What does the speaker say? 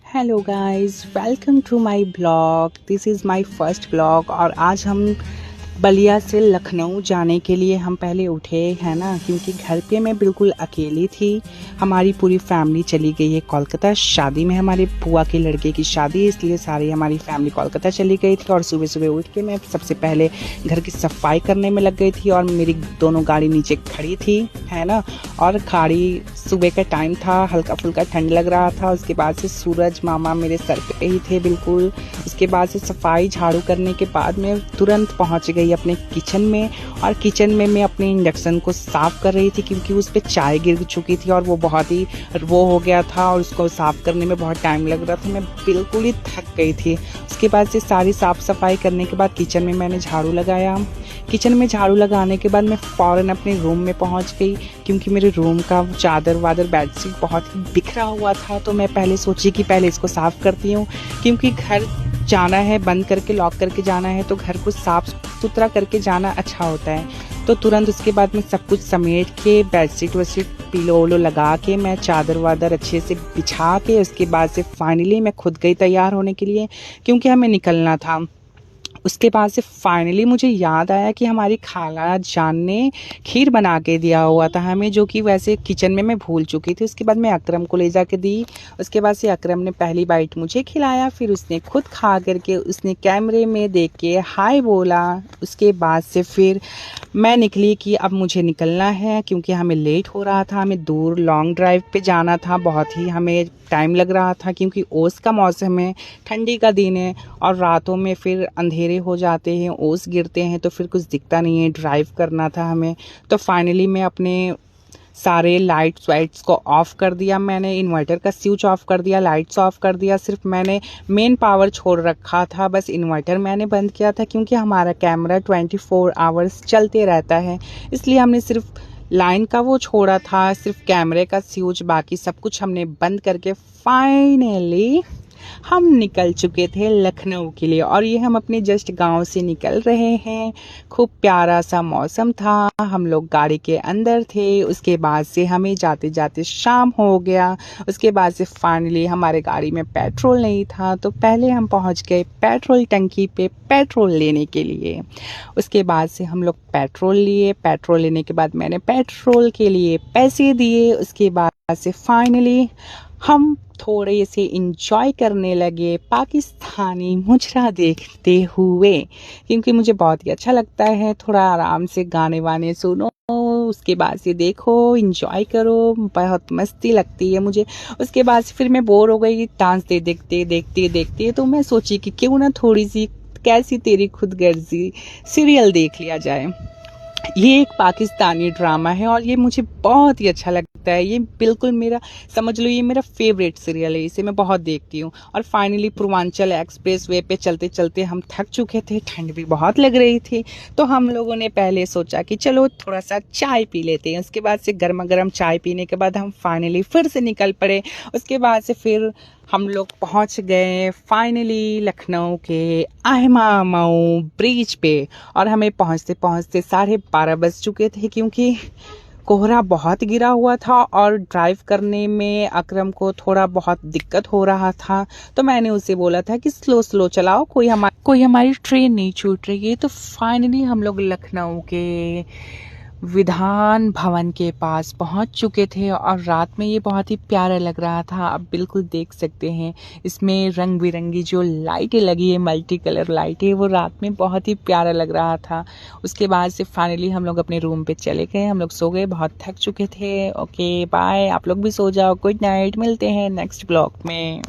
Hello guys, welcome to my blog. This is my first blog. और आज हम बलिया से लखनऊ जाने के लिए हम पहले उठे हैं ना, क्योंकि घर पे मैं बिल्कुल अकेली थी। हमारी पूरी फैमिली चली गई है कोलकाता शादी में, हमारे बुआ के लड़के की शादी है, इसलिए सारी हमारी फैमिली कोलकाता चली गई थी। और सुबह सुबह उठ के मैं सबसे पहले घर की सफाई करने में लग गई थी। और मेरी दोनों गाड़ी नीचे खड़ी थी, है ना। और गाड़ी सुबह का टाइम था, हल्का फुल्का ठंड लग रहा था। उसके बाद से सूरज मामा मेरे सर पे ही थे बिल्कुल। उसके बाद से सफाई झाड़ू करने के बाद मैं तुरंत पहुंच गई अपने किचन में। और किचन में मैं अपने इंडक्शन को साफ़ कर रही थी, क्योंकि उस पर चाय गिर चुकी थी और वो बहुत ही वो हो गया था और उसको साफ़ करने में बहुत टाइम लग रहा था। मैं बिल्कुल ही थक गई थी। उसके बाद से सारी साफ़ सफाई करने के बाद किचन में मैंने झाड़ू लगाया। किचन में झाड़ू लगाने के बाद मैं फ़ौरन अपने रूम में पहुंच गई, क्योंकि मेरे रूम का चादर वादर बेडशीट बहुत ही बिखरा हुआ था। तो मैं पहले सोची कि पहले इसको साफ़ करती हूँ, क्योंकि घर जाना है, बंद करके लॉक करके जाना है, तो घर को साफ़ सुथरा करके जाना अच्छा होता है। तो तुरंत उसके बाद मैं सब कुछ समेट के बेडशीट वेडशीट पिलो वलो लगा के मैं चादर वादर अच्छे से बिछा के उसके बाद से फाइनली मैं खुद गई तैयार होने के लिए, क्योंकि हमें निकलना था। उसके बाद से फाइनली मुझे याद आया कि हमारी खाला जान ने खीर बना के दिया हुआ था हमें, जो कि वैसे किचन में मैं भूल चुकी थी। उसके बाद मैं अकरम को ले जाके दी। उसके बाद से अकरम ने पहली बाइट मुझे खिलाया, फिर उसने खुद खा करके उसने कैमरे में देख के हाय बोला। उसके बाद से फिर मैं निकली कि अब मुझे निकलना है, क्योंकि हमें लेट हो रहा था, हमें दूर लॉन्ग ड्राइव पे जाना था, बहुत ही हमें टाइम लग रहा था, क्योंकि ओस का मौसम है, ठंडी का दिन है और रातों में फिर अंधेरे हो जाते हैं, ओस गिरते हैं, तो फिर कुछ दिखता नहीं है, ड्राइव करना था हमें। तो फाइनली मैं अपने सारे लाइट्स वाइट्स को ऑफ कर दिया, मैंने इन्वर्टर का स्विच ऑफ कर दिया, लाइट्स ऑफ कर दिया, सिर्फ मैंने मेन पावर छोड़ रखा था, बस इन्वर्टर मैंने बंद किया था, क्योंकि हमारा कैमरा 24 आवर्स चलते रहता है, इसलिए हमने सिर्फ लाइन का वो छोड़ा था, सिर्फ कैमरे का स्विच, बाकी सब कुछ हमने बंद करके फाइनली हम निकल चुके थे लखनऊ के लिए। और ये हम अपने जस्ट गांव से निकल रहे हैं। खूब प्यारा सा मौसम था, हम लोग गाड़ी के अंदर थे। उसके बाद से हमें जाते जाते शाम हो गया। उसके बाद से फाइनली हमारे गाड़ी में पेट्रोल नहीं था, तो पहले हम पहुंच गए पेट्रोल टंकी पे पेट्रोल लेने के लिए। उसके बाद से हम लोग पेट्रोल लिए। पेट्रोल लेने के बाद मैंने पेट्रोल के लिए पैसे दिए। उसके बाद से फाइनली हम थोड़े से इंजॉय करने लगे पाकिस्तानी मुजरा देखते हुए, क्योंकि मुझे बहुत ही अच्छा लगता है थोड़ा आराम से गाने वाने सुनो, उसके बाद से देखो, इंजॉय करो, बहुत मस्ती लगती है मुझे। उसके बाद से फिर मैं बोर हो गई डांस देखते देखते देखते, तो मैं सोची कि क्यों ना थोड़ी सी कैसी तेरी खुदगर्जी सीरियल देख लिया जाए। ये एक पाकिस्तानी ड्रामा है और ये मुझे बहुत ही अच्छा लगता है। ये बिल्कुल मेरा, समझ लो ये मेरा फेवरेट सीरियल है, इसे मैं बहुत देखती हूँ। और फाइनली पूर्वांचल एक्सप्रेस वे पे चलते चलते हम थक चुके थे, ठंड भी बहुत लग रही थी, तो हम लोगों ने पहले सोचा कि चलो थोड़ा सा चाय पी लेते हैं। उसके बाद से गर्मा गर्म चाय पीने के बाद हम फाइनली फिर से निकल पड़े। उसके बाद से फिर हम लोग पहुंच गए फाइनली लखनऊ के आहिमा मऊ ब्रिज पे। और हमें पहुंचते पहुंचते 12:30 बज चुके थे, क्योंकि कोहरा बहुत गिरा हुआ था और ड्राइव करने में अकरम को थोड़ा बहुत दिक्कत हो रहा था। तो मैंने उसे बोला था कि स्लो स्लो चलाओ, कोई हमारी ट्रेन नहीं छूट रही है। तो फाइनली हम लोग लखनऊ के विधान भवन के पास पहुंच चुके थे और रात में ये बहुत ही प्यारा लग रहा था। आप बिल्कुल देख सकते हैं इसमें रंग बिरंगी जो लाइटें लगी है, मल्टी कलर लाइटें, वो रात में बहुत ही प्यारा लग रहा था। उसके बाद से फाइनली हम लोग अपने रूम पे चले गए, हम लोग सो गए, बहुत थक चुके थे। ओके बाय, आप लोग भी सो जाओ, गुड नाइट, मिलते हैं नेक्स्ट ब्लॉग में।